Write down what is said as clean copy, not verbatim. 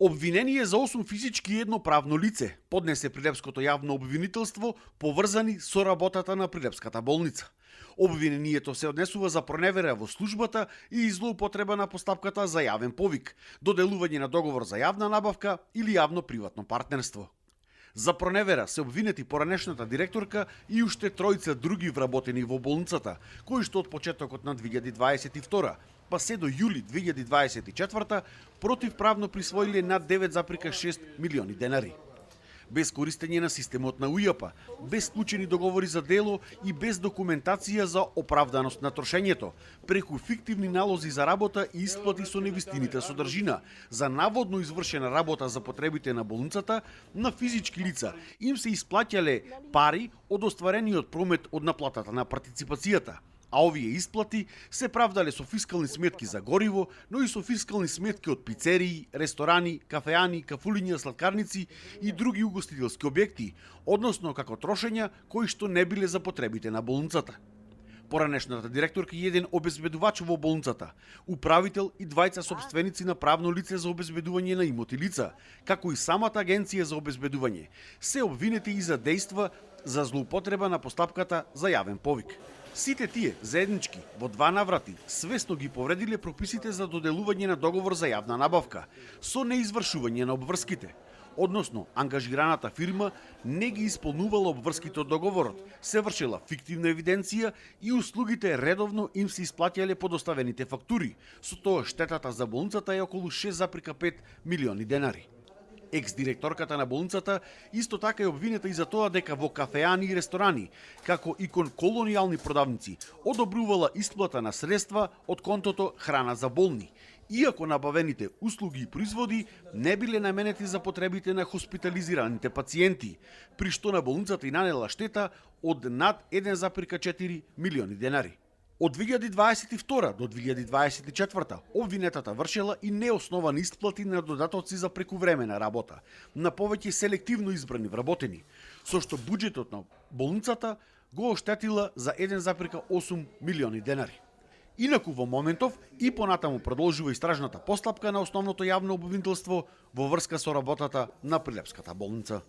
Обвинение за 8 физички и едно правно лице поднесе Прилепското јавно обвинителство поврзани со работата на Прилепската болница. Обвинението се однесува за проневера во службата и злоупотреба на постапката за јавен повик, доделување на договор за јавна набавка или јавно-приватно партнерство. За проневера се обвинети поранешната директорка и уште тројца други вработени во болницата, кои што од почетокот на 2022 па се до јули 2024 противправно присвоиле над 9,6 милиони денари. Без користење на системот на УЈП, без склучени договори за дело и без документација за оправданост на трошењето, преку фиктивни налози за работа и исплати со невистинита содржина за наводно извршена работа за потребите на болницата, на физички лица им се исплаќале пари од остварениот промет од наплатата на партиципацијата. А овие исплати се правдале со фискални сметки за гориво, но и со фискални сметки од пицерии, ресторани, кафеани, кафулиња, сладкарници и други угостителски објекти, односно како трошења кои што не биле за потребите на болницата. Поранешната директорка и еден обезбедувач во болницата, управител и двајца собственици на правно лице за обезбедување на имоти лица, како и самата агенција за обезбедување, се обвинети и за дејства за злоупотреба на постапката за јавен повик. Сите тие заеднички во два наврати свесно ги повредиле прописите за доделување на договор за јавна набавка со неизвршување на обврските. Односно, ангажираната фирма не ги исполнувала обврските од договорот, се вршила фиктивна евиденција и услугите редовно им се исплаќале по доставените фактури, со тоа штетата за болницата е околу 6,5 милиони денари. Екс-директорката на болницата исто така е обвинета и за тоа дека во кафеани и ресторани, како и кон колонијални продавници, одобрувала исплата на средства од контото храна за болни, иако набавените услуги и производи не биле наменети за потребите на хоспитализираните пациенти, при што на болницата и нанела штета од над 1,4 милиони денари. Од 2022 до 2024 обвинетата вршела и неосновани исплати на додатоци за прекувремена работа на повеќе селективно избрани вработени, со што буџетот на болницата го оштетила за 1,8 милиони денари. Инаку во моментов и понатаму продолжува истражната постапка на основното јавно обвинителство во врска со работата на Прилепската болница.